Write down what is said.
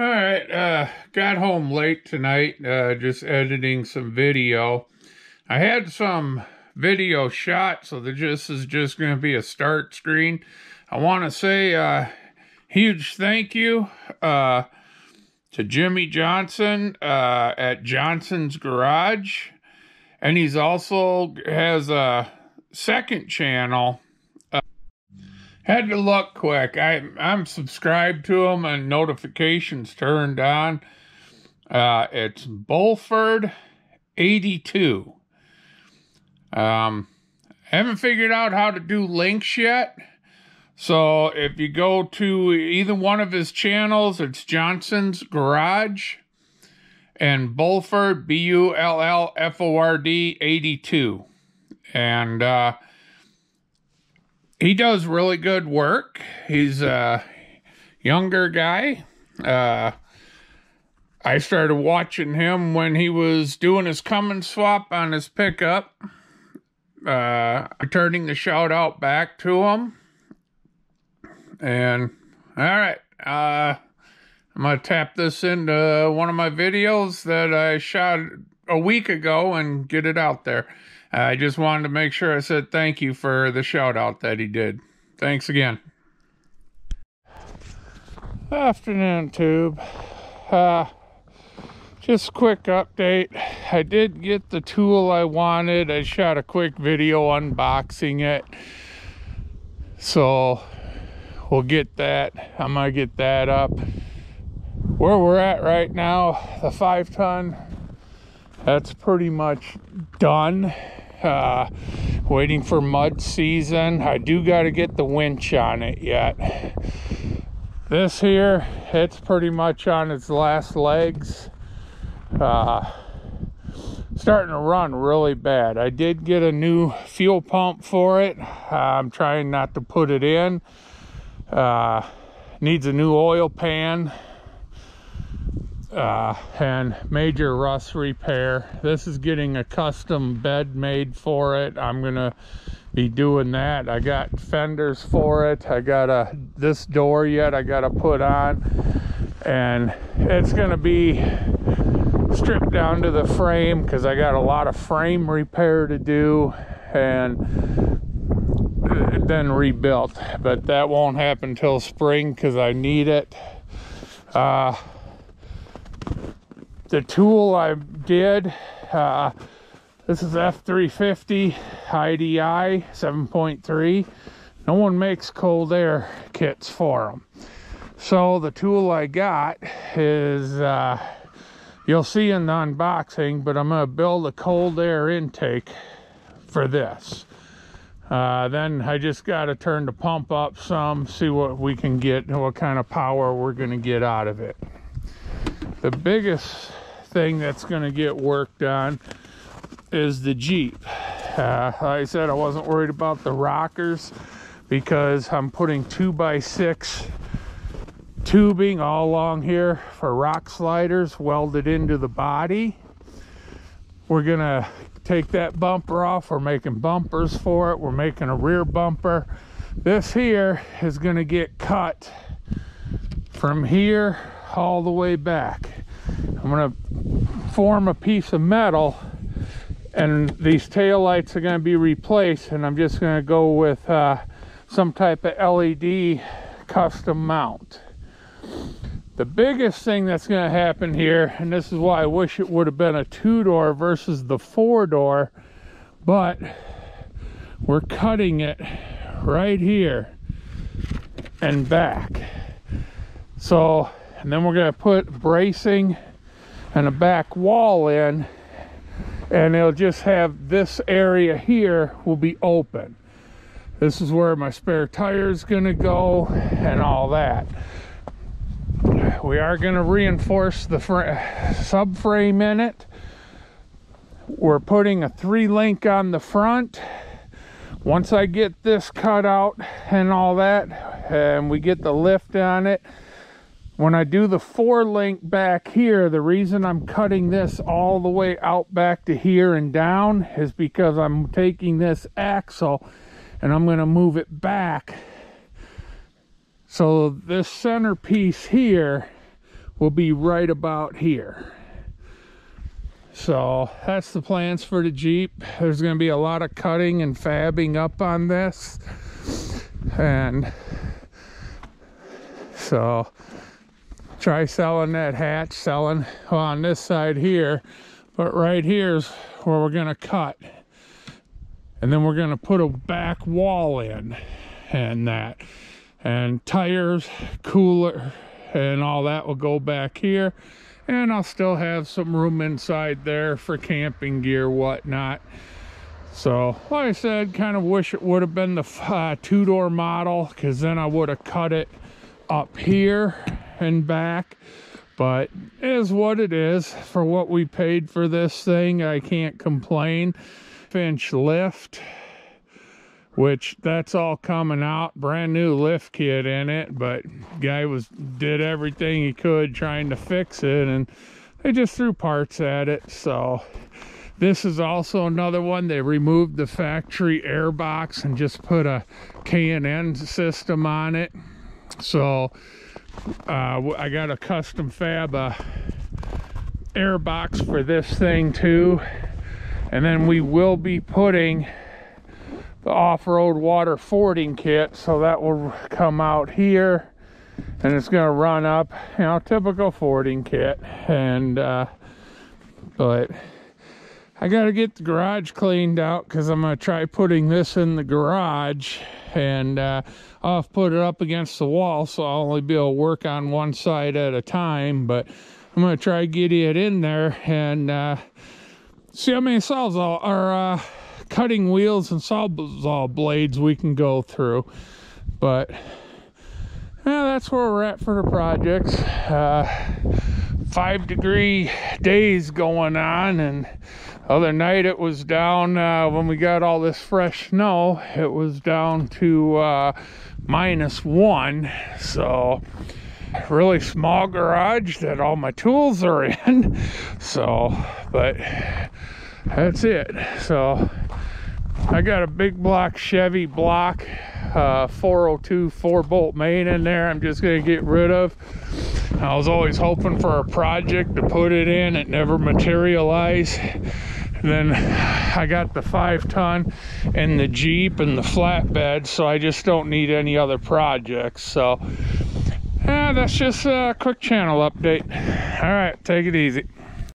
All right, got home late tonight, just editing some video. I had some video shot, so this is just going to be a start screen. I want to say huge thank you to Jimmy Johnson at Johnson's Garage. And he's also has a second channel. Had to look quick. I'm subscribed to him and notifications turned on. It's Bulford 82. Haven't figured out how to do links yet. So if you go to either one of his channels, it's Johnson's Garage and Bulford, Bullford 82. And he does really good work. He's a younger guy. I started watching him when he was doing his Cummins swap on his pickup. Returning the shout out back to him. And, alright, I'm going to tap this into one of my videos that I shot a week ago and get it out there. I just wanted to make sure I said thank you for the shout out that he did. Thanks again. Afternoon, Tube. Just a quick update. I did get the tool I wanted. I shot a quick video unboxing it. So we'll get that. I'm going to get that up. Where we're at right now, the 5-ton, that's pretty much done. Waiting for mud season. I do got to get the winch on it yet. This here, it's pretty much on its last legs. Starting to run really bad. I did get a new fuel pump for it. I'm trying not to put it in. Needs a new oil pan. And major rust repair. This is getting a custom bed made for it. I'm gonna be doing that. I got fenders for it. I got this door yet I gotta put on, and it's gonna be stripped down to the frame because I got a lot of frame repair to do and then rebuilt, but that won't happen till spring because I need it. The tool I did, this is F350 IDI 7.3. No one makes cold air kits for them. So the tool I got is, you'll see in the unboxing, but I'm going to build a cold air intake for this. Then I just got to turn the pump up some, see what we can get and what kind of power we're going to get out of it. The biggest thing that's going to get worked on is the Jeep. Like I said, I wasn't worried about the rockers because I'm putting 2x6 tubing all along here for rock sliders welded into the body. We're going to take that bumper off. We're making bumpers for it. We're making a rear bumper. This here is going to get cut from here all the way back. I'm going to form a piece of metal, and these taillights are going to be replaced, and I'm just going to go with some type of LED custom mount. The biggest thing that's going to happen here, and this is why I wish it would have been a 2-door versus the 4-door, but we're cutting it right here and back. So, and then we're going to put bracing and a back wall in, and it'll just have this area here will be open. This is where my spare tire is going to go and all that. We are going to reinforce the subframe in it. We're putting a 3-link on the front. Once I get this cut out and all that, and we get the lift on it, when I do the 4-link back here, the reason I'm cutting this all the way out back to here and down is because I'm taking this axle and I'm going to move it back. So this center piece here will be right about here. So that's the plans for the Jeep. There's going to be a lot of cutting and fabbing up on this, and so try selling that hatch, on this side here, but right here's where we're going to cut, and then we're going to put a back wall in, and tires, cooler, and all that will go back here. And I'll still have some room inside there for camping gear, whatnot. So, like I said, kind of wish it would have been the two-door model, because then I would have cut it up here and back. But it is what it is. For what we paid for this thing, I can't complain. 5-inch lift, which that's all coming out. Brand new lift kit in it, but guy did everything he could trying to fix it, and they just threw parts at it. So this is also another one. They removed the factory air box and just put a K&N system on it. So I got a custom fab air box for this thing too, and then we will be putting the off-road water fording kit, so that will come out here, and it's going to run up, you know, typical fording kit. And but I got to get the garage cleaned out, because I'm going to try putting this in the garage, and I'll have to put it up against the wall, so I'll only be able to work on one side at a time. But I'm going to try getting it in there and see how many cutting wheels and sawzall blades we can go through. But yeah, that's where we're at for the projects. 5-degree days going on, and other night it was down, when we got all this fresh snow, it was down to -1. So really small garage that all my tools are in. So, but that's it. So I got a big block Chevy block 402 4-bolt main in there I'm just going to get rid of. I was always hoping for a project to put it in. It never materialized. And then I got the 5-ton and the Jeep and the flatbed, so I just don't need any other projects. So that's just a quick channel update. All right, take it easy.